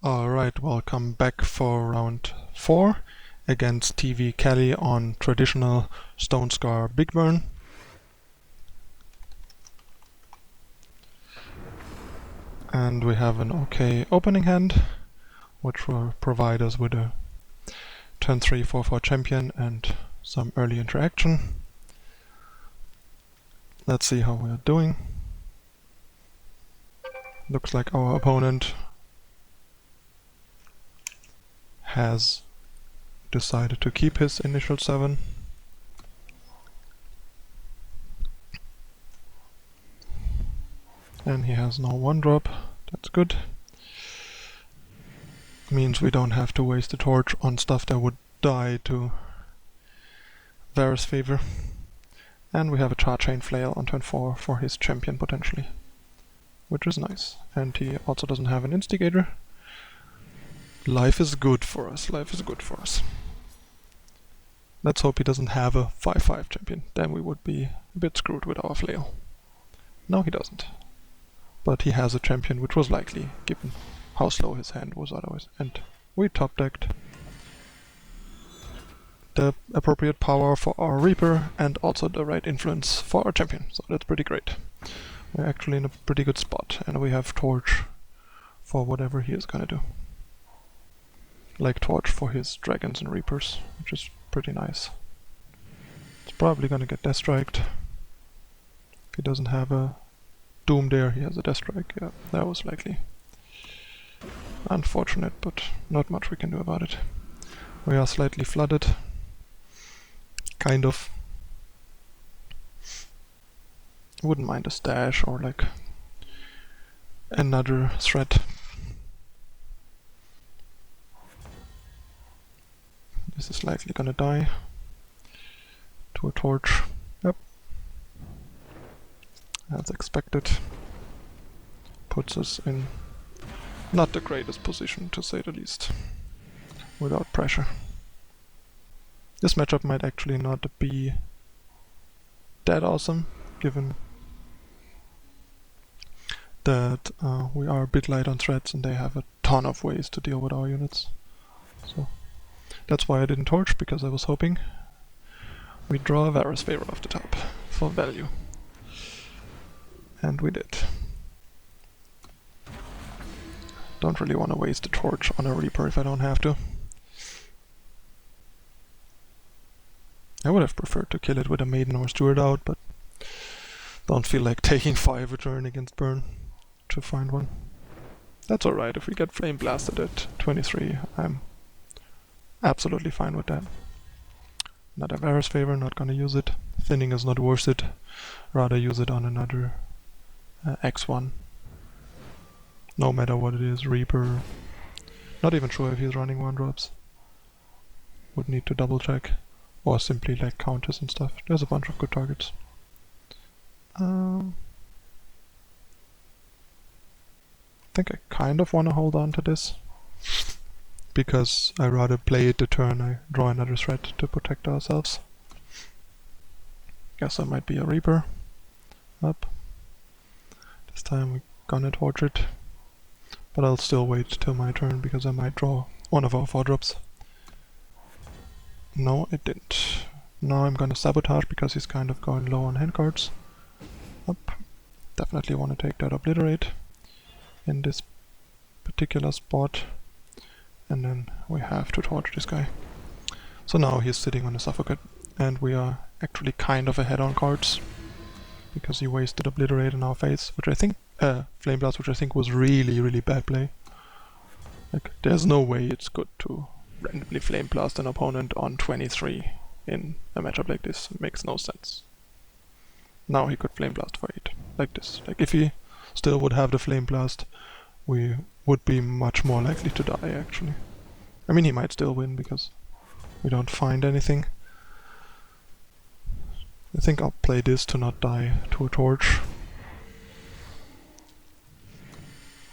Alright, welcome back for round 4 against tvkelley on traditional Stonescar Big Burn. And we have an okay opening hand, which will provide us with a turn 3 4/4 champion and some early interaction. Let's see how we're doing. Looks like our opponent has decided to keep his initial 7. And he has no 1-drop, that's good. Means we don't have to waste a torch on stuff that would die to Vara's favor. And we have a Charchain Flail on turn 4 for his champion potentially, which is nice. And he also doesn't have an Instigator. Life is good for us, life is good for us. Let's hope he doesn't have a 5/5 champion, then we would be a bit screwed with our Flail. No, he doesn't. But he has a champion, which was likely, given how slow his hand was otherwise. And we top-decked the appropriate power for our Reaper and also the right influence for our champion, so that's pretty great. We're actually in a pretty good spot, and we have Torch for whatever he is gonna do. Like Torch for his Dragons and Reapers, which is pretty nice. It's probably gonna get Deathstriked. If he doesn't have a Doom there, he has a Deathstrike. Yeah, that was likely. Unfortunate, but not much we can do about it. We are slightly flooded. Kind of. Wouldn't mind a stash or like another threat. This is likely gonna die to a torch. Yep. As expected. Puts us in not the greatest position, to say the least, without pressure. This matchup might actually not be that awesome, given that we are a bit light on threats and they have a ton of ways to deal with our units. So that's why I didn't torch, because I was hoping we'd draw Vara's favor off the top for value. And we did. Don't really want to waste a torch on a Reaper if I don't have to. I would have preferred to kill it with a Maiden or Steward out, but don't feel like taking 5 a turn against burn to find one. That's alright, if we get flame blasted at 23, I'm absolutely fine with that. Not a Vara's favor, not gonna use it. Thinning is not worth it. Rather use it on another X1. No matter what it is, Reaper. Not even sure if he's running 1-drops. Would need to double check. Or simply like counters and stuff. There's a bunch of good targets. I think I kind of want to hold on to this, because I rather play it the turn I draw another threat to protect ourselves. Guess I might be a Reaper. Up. This time we're gonna torch it. But I'll still wait till my turn, because I might draw one of our 4-drops. No, it didn't. Now I'm gonna Sabotage, because he's kind of going low on hand cards. Up. Definitely want to take that Obliterate in this particular spot. And then we have to torch this guy. So now he's sitting on a Suffocate, and we are actually kind of ahead on cards, because he wasted Obliterate in our face, which I think Flame Blast, which I think was really, really bad play. Like, there's no way it's good to randomly Flame Blast an opponent on 23 in a matchup like this. It makes no sense. Now he could Flame Blast for 8, like this. Like, if he still would have the Flame Blast, we would be much more likely to die, actually. I mean, he might still win, because we don't find anything. I think I'll play this to not die to a torch.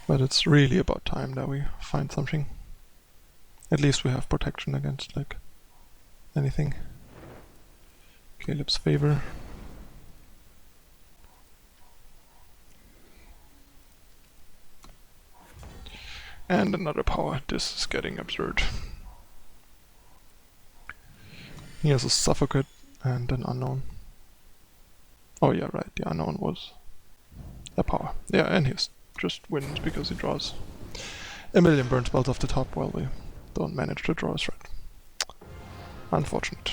But it's really about time that we find something. At least we have protection against, like, anything. Caleb's favor. And another power. This is getting absurd. He has a Suffocate and an Unknown. Oh yeah, right, the Unknown was a power. Yeah, and he's just wins because he draws a million burn spells off the top while we don't manage to draw a threat. Unfortunate.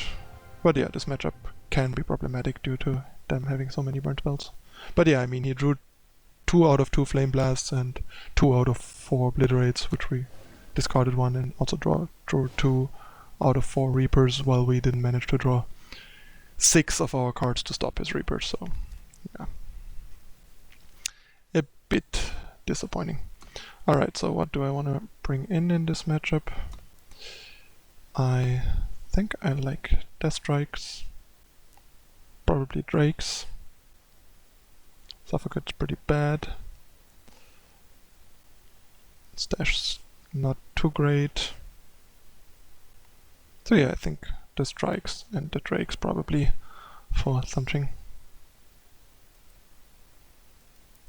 But yeah, this matchup can be problematic due to them having so many burn spells. But yeah, I mean, he drew 2 out of 2 Flame Blasts and 2 out of 4 Obliterates, which we discarded one, and also drew 2 out of 4 Reapers, while we didn't manage to draw 6 of our cards to stop his Reapers, so yeah. A bit disappointing. Alright, so what do I want to bring in this matchup? I think I like Deathstrikes, probably Drakes. Suffocate's pretty bad. Stash's not too great. So yeah, I think the Strikes and the Drakes probably for something.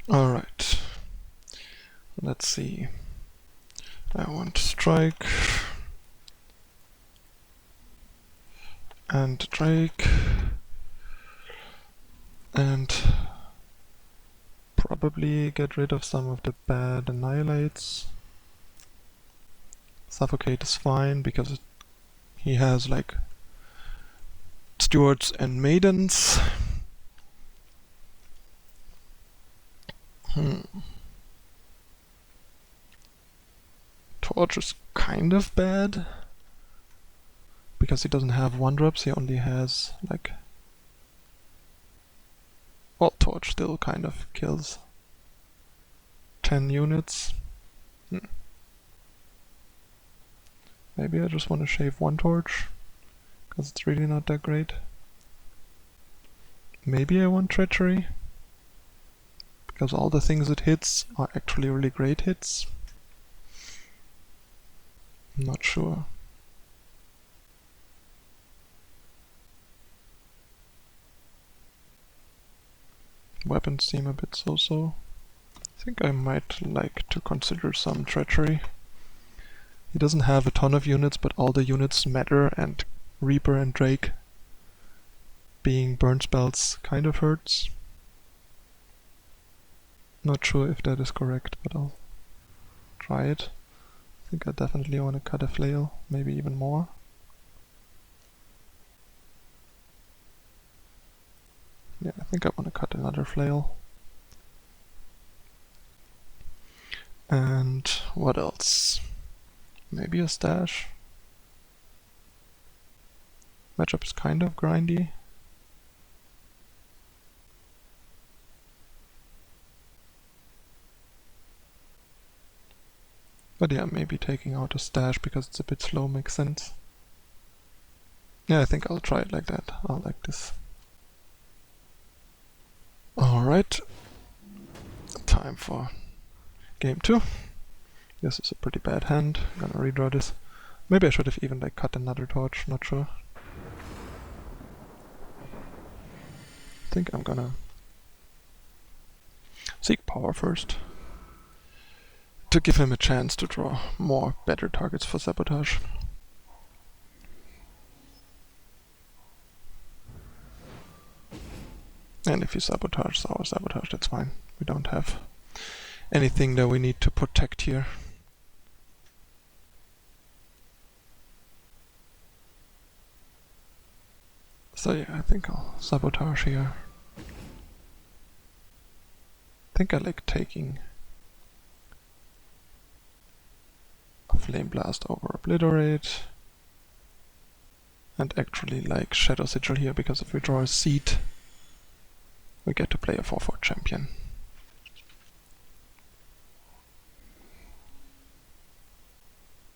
Alright. Let's see. I want Strike and Drake and probably get rid of some of the bad Annihilates. Suffocate is fine because he has like Stewards and Maidens. Torch is kind of bad because he doesn't have 1-drops, he only has like... Well, Torch still kind of kills 10 units. Maybe I just want to shave 1 Torch, because it's really not that great. Maybe I want Treachery, because all the things it hits are actually really great hits. I'm not sure. Weapons seem a bit so-so. I think I might like to consider some Treachery. He doesn't have a ton of units, but all the units matter, and Reaper and Drake being burn spells kind of hurts. Not sure if that is correct, but I'll try it. I think I definitely want to cut a Flail, maybe even more. Yeah, I think I want to cut another Flail. And what else? Maybe a Stash. Matchup is kind of grindy. But yeah, maybe taking out a Stash because it's a bit slow makes sense. Yeah, I think I'll try it like that. I'll like this. Alright. Time for game 2. This is a pretty bad hand. I'm gonna redraw this. Maybe I should have even like cut another Torch, not sure. I think I'm gonna seek power first, to give him a chance to draw more better targets for Sabotage. And if he sabotages our Sabotage, that's fine. We don't have anything that we need to protect here. So yeah, I think I'll Sabotage here. I think I like taking a Flame Blast over Obliterate, and actually like Shadow Sigil here, because if we draw a Seed, we get to play a 4/4 champion.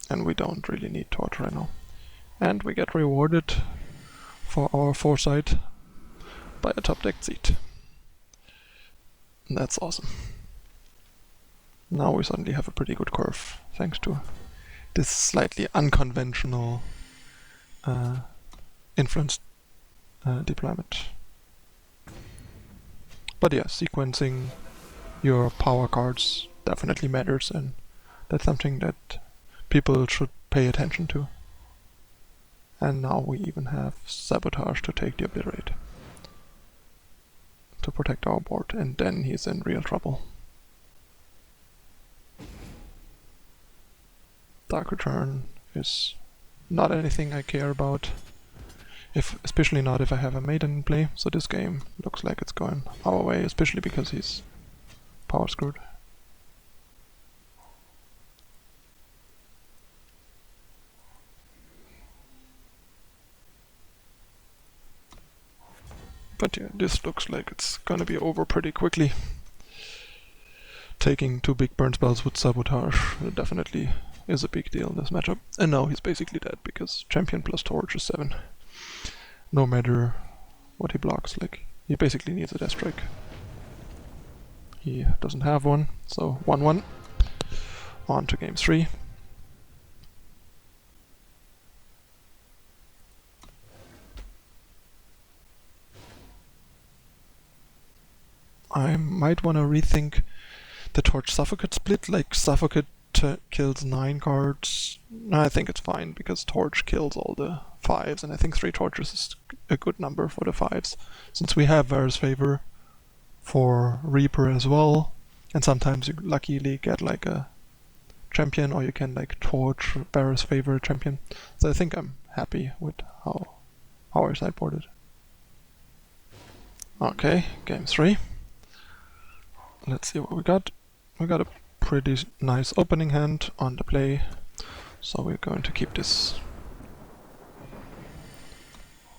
And we don't really need Torch right now. And we get rewarded for our foresight by a top deck Seed. And that's awesome. Now we suddenly have a pretty good curve, thanks to this slightly unconventional influence deployment. But yeah, sequencing your power cards definitely matters, and That's something that people should pay attention to. And now we even have Sabotage to take the Obliterate. To protect our board, and then he's in real trouble. Dark Return is not anything I care about. Especially not if I have a Maiden in play, so this game looks like it's going our way, especially because he's power screwed. But yeah, this looks like it's gonna be over pretty quickly. Taking 2 big burn spells with Sabotage definitely is a big deal in this matchup. And now he's basically dead, because Champion plus Torch is 7. No matter what he blocks, like, he basically needs a Deathstrike. He doesn't have one, so 1-1. On to game 3. I might want to rethink the Torch Suffocate split, like Suffocate kills 9 cards. I think it's fine, because Torch kills all the 5s, and I think 3 Torches is a good number for the 5s, since we have Vara's Favor for Reaper as well, and sometimes you luckily get like a champion, or you can like Torch Vara's Favor champion. So I think I'm happy with how I sideboarded. Okay, game 3. Let's see what we got. We got a pretty nice opening hand on the play, so we're going to keep this.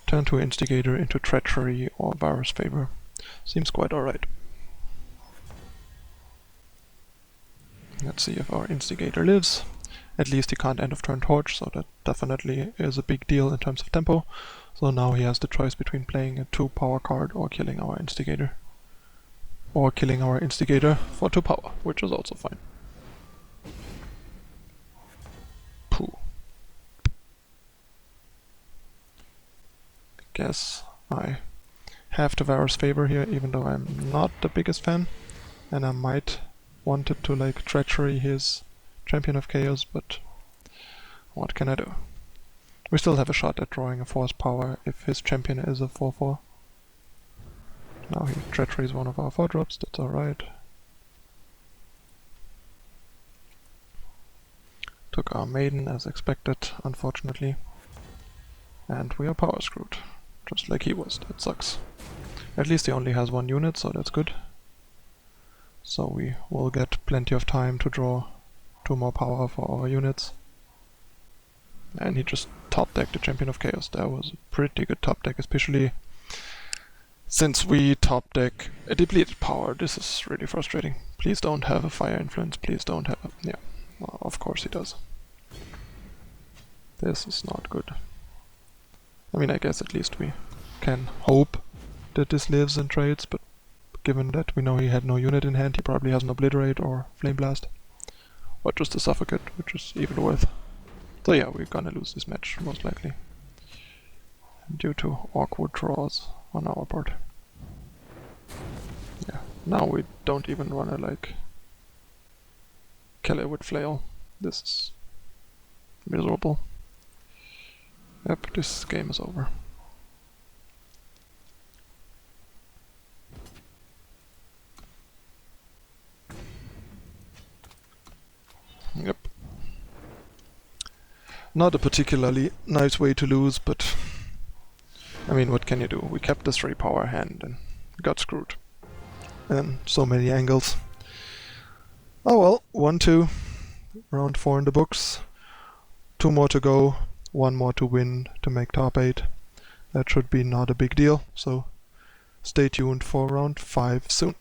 Turn to Instigator into Treachery or Vara's Favor. Seems quite alright. Let's see if our Instigator lives. At least he can't end of turn Torch, so that definitely is a big deal in terms of tempo. So now he has the choice between playing a 2 power card or killing our Instigator. Or killing our Instigator for 2 power, which is also fine. Pooh. I guess I have the Vara's Favor here, even though I'm not the biggest fan. And I might wanted to like Treachery his Champion of Chaos, but what can I do? We still have a shot at drawing a Force Power if his champion is a 4-4. Now he Treachery is one of our 4-drops, that's alright. Took our Maiden as expected, unfortunately. And we are power screwed, just like he was, that sucks. At least he only has 1 unit, so that's good. So we will get plenty of time to draw 2 more power for our units. And he just top decked the Champion of Chaos. That was a pretty good top deck, especially since we top deck a depleted power. This is really frustrating. Please don't have a Fire Influence, please don't have a... yeah, well, of course he does. This is not good. I mean, I guess at least we can hope that this lives in trades, but given that we know he had no unit in hand, he probably has an Obliterate or Flame Blast. Or just a Suffocate, which is even worth. So yeah, we're gonna lose this match, most likely. Due to awkward draws on our part. Yeah, now we don't even wanna like kill it with Flail. This is miserable. Yep, this game is over. Yep. Not a particularly nice way to lose, but I mean, what can you do? We kept the 3 power hand and got screwed. And so many angles. Oh well, 1-2. Round 4 in the books. 2 more to go. 1 more to win to make top 8. That should be not a big deal, so stay tuned for round 5 soon.